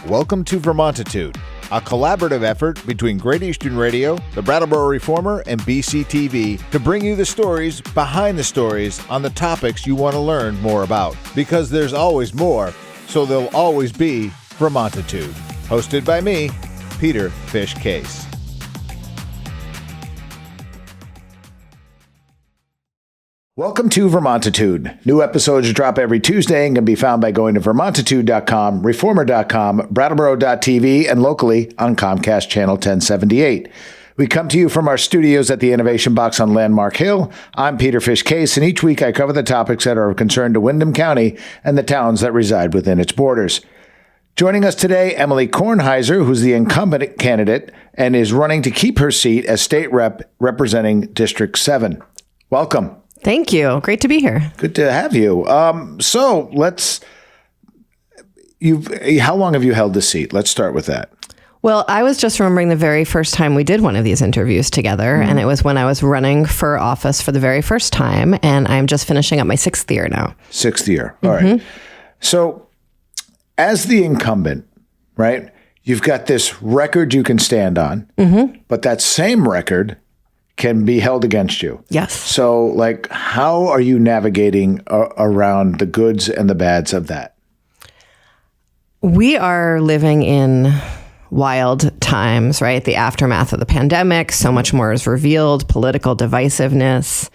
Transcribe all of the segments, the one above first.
Welcome to Vermontitude, a collaborative effort between Great Eastern Radio, the Brattleboro Reformer, and BCTV to bring you the stories behind the stories on the topics you want to learn more about. Because there's always more, so there'll always be Vermontitude. Hosted by me, Peter Fish Case. Welcome to Vermontitude. New episodes drop every Tuesday and can be found by going to vermontitude.com, reformer.com, brattleboro.tv, and locally on Comcast Channel 1078. We come to you from our studios at the Innovation Box on Landmark Hill. I'm Peter Fish Case, and each week I cover the topics that are of concern to Windham County and the towns that reside within its borders. Joining us today, Emilie Kornheiser, who's the incumbent candidate and is running to keep her seat as state rep representing District 7. Welcome. Thank you. Great to be here. Good to have you. How long have you held this seat? Let's start with that. Well, I was just remembering the very first time we did one of these interviews together, and it was when I was running for office for the very first time, and I'm just finishing up my 6th year now. 6th year. All right. So as the incumbent, right, you've got this record you can stand on, but that same record can be held against you. Yes. So, how are you navigating around the goods and the bads of that? We are living in wild times, right? The aftermath of the pandemic, so much more is revealed, political divisiveness,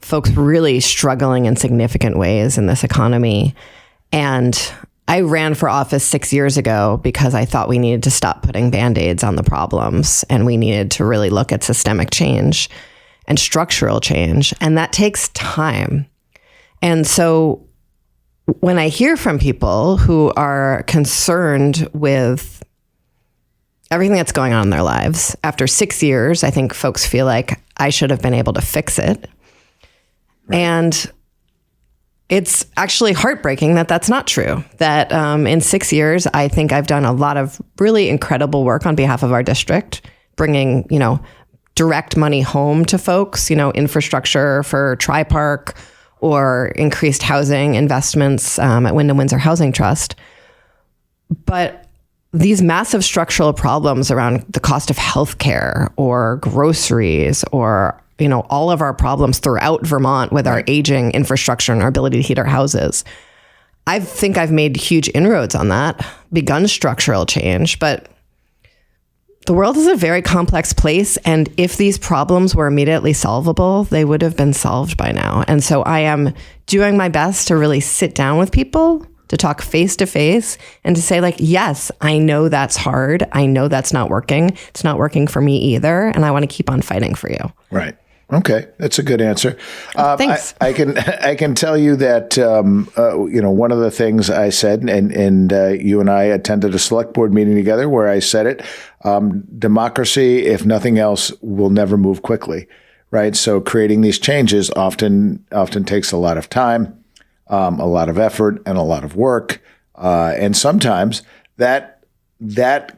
folks really struggling in significant ways in this economy. And I ran for office 6 years ago because I thought we needed to stop putting Band-Aids on the problems, and we needed to really look at systemic change and structural change. And that takes time. And so when I hear from people who are concerned with everything that's going on in their lives, after 6 years, I think folks feel like I should have been able to fix it. Right. And it's actually heartbreaking that that's not true. That in 6 years, I think I've done a lot of really incredible work on behalf of our district, bringing, direct money home to folks, infrastructure for Tri-Park or increased housing investments at Wyndham Windsor Housing Trust. But these massive structural problems around the cost of healthcare or groceries or all of our problems throughout Vermont with our aging infrastructure and our ability to heat our houses. I think I've made huge inroads on that, begun structural change, but the world is a very complex place. And if these problems were immediately solvable, they would have been solved by now. And so I am doing my best to really sit down with people, to talk face to face and to say yes, I know that's hard. I know that's not working. It's not working for me either. And I want to keep on fighting for you. Right. Okay, that's a good answer. Thanks. I can tell you that one of the things I said, and you and I attended a select board meeting together where I said it. Democracy, if nothing else, will never move quickly, right? So creating these changes often takes a lot of time, a lot of effort, and a lot of work, and sometimes that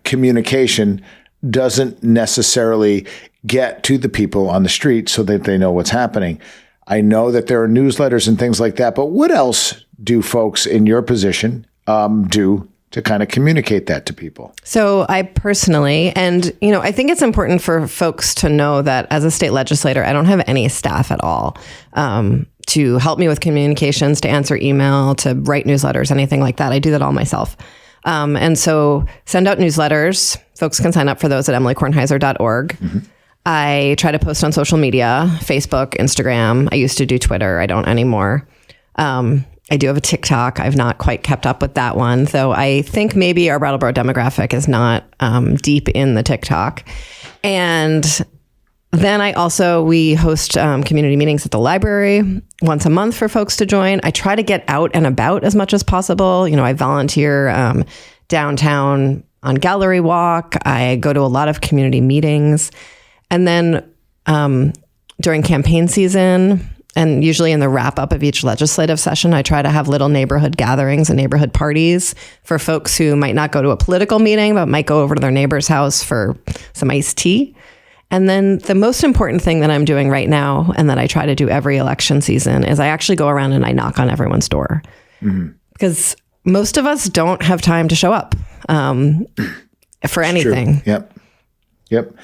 communication doesn't necessarily get to the people on the street so that they know what's happening. I know that there are newsletters and things like that, but what else do folks in your position do to kind of communicate that to people? So I personally, and I think it's important for folks to know that as a state legislator, I don't have any staff at all to help me with communications, to answer email, to write newsletters, anything like that. I do that all myself. And so send out newsletters. Folks can sign up for those at emiliekornheiser.org. I try to post on social media, Facebook, Instagram. I used to do Twitter. I don't anymore. I do have a TikTok. I've not quite kept up with that one, though I think maybe our Brattleboro demographic is not deep in the TikTok. And then we host community meetings at the library once a month for folks to join. I try to get out and about as much as possible. I volunteer downtown on Gallery Walk. I go to a lot of community meetings. And then during campaign season, and usually in the wrap up of each legislative session, I try to have little neighborhood gatherings and neighborhood parties for folks who might not go to a political meeting, but might go over to their neighbor's house for some iced tea. And then the most important thing that I'm doing right now, and that I try to do every election season, is I actually go around and I knock on everyone's door. Because most of us don't have time to show up for anything. True. Yep.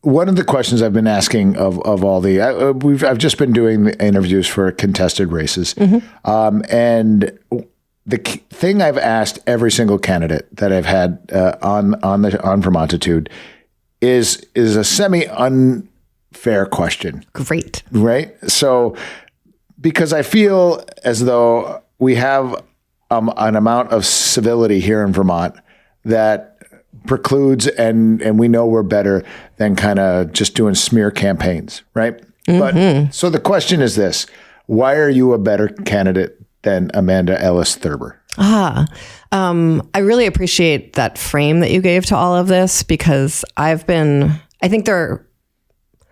One of the questions I've been asking of all I've just been doing the interviews for contested races, and the thing I've asked every single candidate that I've had on Vermontitude is a semi unfair question. Great, right? So, because I feel as though we have an amount of civility here in Vermont that precludes, and we know we're better than kind of just doing smear campaigns, right? But so the question is this: why are you a better candidate than Amanda Ellis Thurber? I really appreciate that frame that you gave to all of this, because I think there are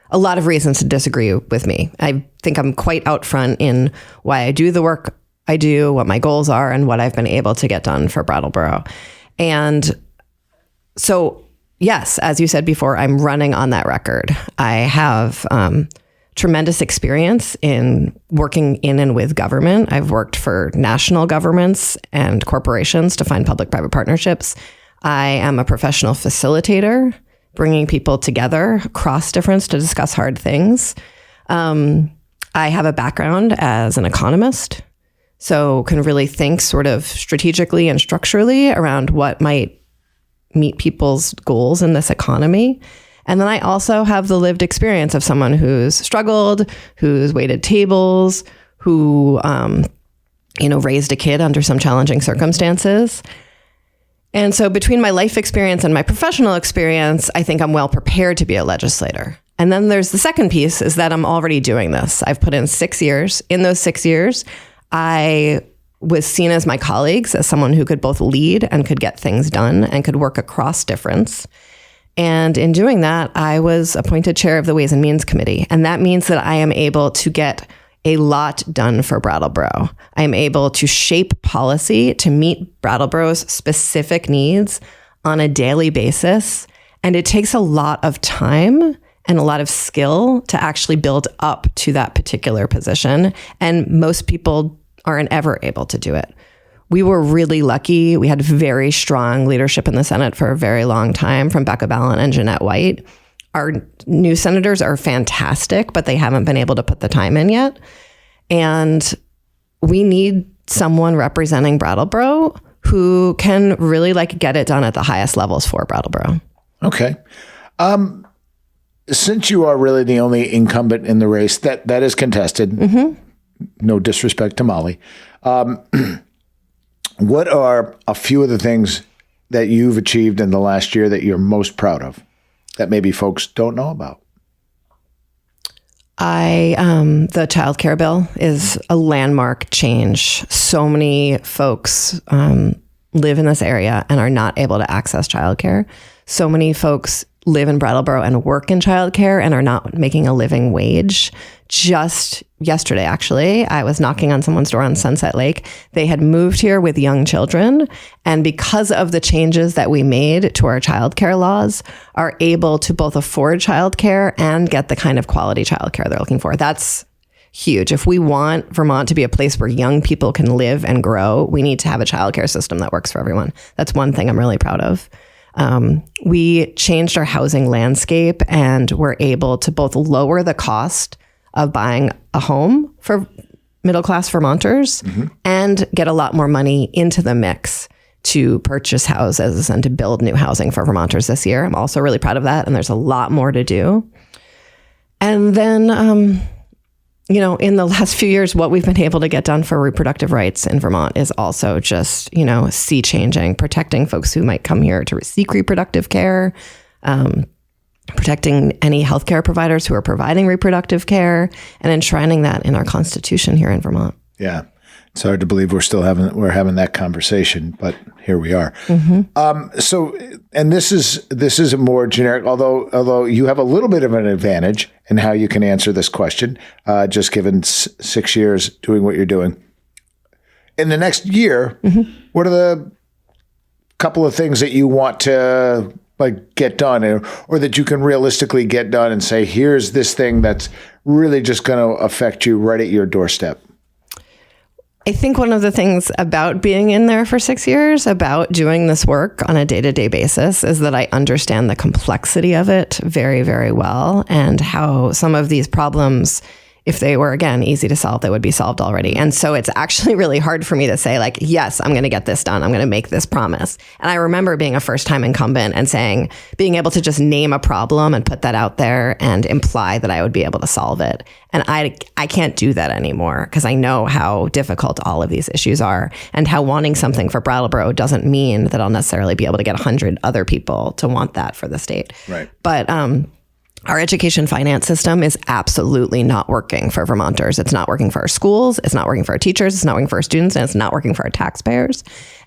a lot of reasons to disagree with me. I think I'm quite out front in why I do the work I do, what my goals are, and what I've been able to get done for Brattleboro. And so, yes, as you said before, I'm running on that record. I have tremendous experience in working in and with government. I've worked for national governments and corporations to find public-private partnerships. I am a professional facilitator, bringing people together across difference to discuss hard things. I have a background as an economist, so can really think sort of strategically and structurally around what might meet people's goals in this economy. And then I also have the lived experience of someone who's struggled, who's waited tables, who, raised a kid under some challenging circumstances. And so between my life experience and my professional experience, I think I'm well prepared to be a legislator. And then there's the second piece, is that I'm already doing this. I've put in 6 years. In those 6 years, I was seen as my colleagues, as someone who could both lead and could get things done and could work across difference. And in doing that, I was appointed chair of the Ways and Means Committee. And that means that I am able to get a lot done for Brattleboro. I am able to shape policy to meet Brattleboro's specific needs on a daily basis. And it takes a lot of time and a lot of skill to actually build up to that particular position. And most people aren't ever able to do it. We were really lucky. We had very strong leadership in the Senate for a very long time, from Becca Balint and Jeanette White. Our new senators are fantastic, but they haven't been able to put the time in yet. And we need someone representing Brattleboro who can really get it done at the highest levels for Brattleboro. Okay. Since you are really the only incumbent in the race that is contested, no disrespect to Molly, what are a few of the things that you've achieved in the last year that you're most proud of that maybe folks don't know about? The child care bill is a landmark change. So many folks live in this area and are not able to access childcare. So many folks live in Brattleboro and work in childcare and are not making a living wage. Just yesterday, actually, I was knocking on someone's door on Sunset Lake. They had moved here with young children, and because of the changes that we made to our childcare laws, are able to both afford childcare and get the kind of quality childcare they're looking for. That's huge. If we want Vermont to be a place where young people can live and grow, we need to have a childcare system that works for everyone. That's one thing I'm really proud of. We changed our housing landscape and were able to both lower the cost of buying a home for middle-class Vermonters and get a lot more money into the mix to purchase houses and to build new housing for Vermonters this year. I'm also really proud of that, and there's a lot more to do. And then, in the last few years, what we've been able to get done for reproductive rights in Vermont is also just, sea changing, protecting folks who might come here to seek reproductive care, protecting any healthcare providers who are providing reproductive care, and enshrining that in our Constitution here in Vermont. Yeah. It's hard to believe we're having that conversation, but here we are. So, and this is a more generic, although you have a little bit of an advantage in how you can answer this question, just given 6 years doing what you're doing. In the next year, what are the couple of things that you want to get done, or that you can realistically get done and say, here's this thing that's really just going to affect you right at your doorstep? I think one of the things about being in there for 6 years, about doing this work on a day-to-day basis, is that I understand the complexity of it very, very well, and how some of these problems, if they were, again, easy to solve, they would be solved already. And so it's actually really hard for me to say, like, yes, I'm going to get this done. I'm going to make this promise. And I remember being a first-time incumbent and saying, being able to just name a problem and put that out there and imply that I would be able to solve it. And I can't do that anymore, because I know how difficult all of these issues are, and how wanting something for Brattleboro doesn't mean that I'll necessarily be able to get 100 other people to want that for the state. Right. But our education finance system is absolutely not working for Vermonters. It's not working for our schools. It's not working for our teachers. It's not working for our students. And it's not working for our taxpayers.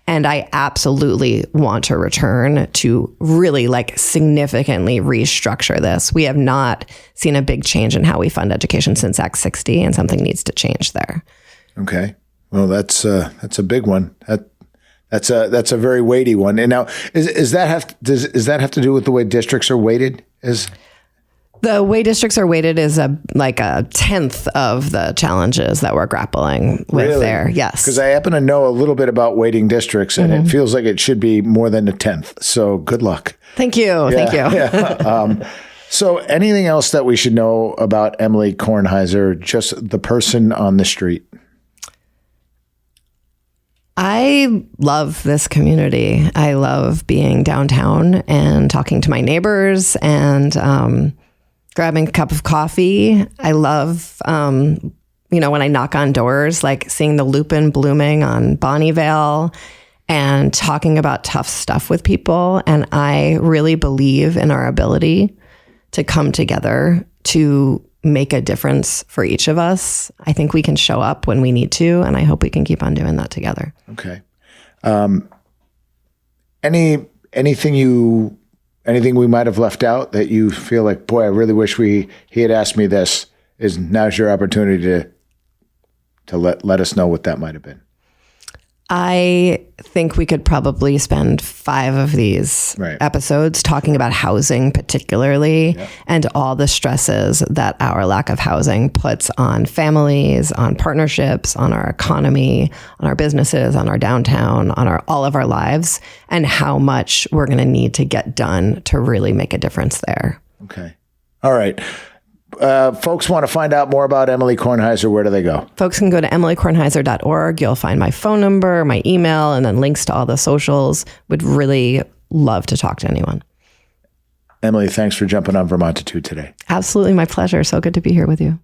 And I absolutely want to return to really significantly restructure this. We have not seen a big change in how we fund education since Act 60, and something needs to change there. Okay. Well, that's a big one. That's a very weighty one. And now, does that have to do with the way districts are weighted? The way districts are weighted is a tenth of the challenges that we're grappling with there. Yes. Because I happen to know a little bit about weighting districts, and it feels like it should be more than a tenth. So good luck. Thank you. Yeah, Thank you. Yeah. So anything else that we should know about Emilie Kornheiser, just the person on the street? I love this community. I love being downtown and talking to my neighbors and grabbing a cup of coffee. I love, when I knock on doors, seeing the lupin blooming on Bonnievale and talking about tough stuff with people. And I really believe in our ability to come together to make a difference for each of us. I think we can show up when we need to, and I hope we can keep on doing that together. Okay. Anything we might have left out that you feel like, boy, I really wish he had asked me this? Now's your opportunity to let us know what that might have been. I think we could probably spend 5 of these episodes talking about housing particularly, and all the stresses that our lack of housing puts on families, on partnerships, on our economy, on our businesses, on our downtown, on all of our lives, and how much we're going to need to get done to really make a difference there. Okay. All right. Folks want to find out more about Emilie Kornheiser. Where do they go? Folks can go to emiliekornheiser.org. You'll find my phone number, my email, and then links to all the socials. Would really love to talk to anyone. Emilie, thanks for jumping on Vermontitude today. Absolutely my pleasure. So good to be here with you.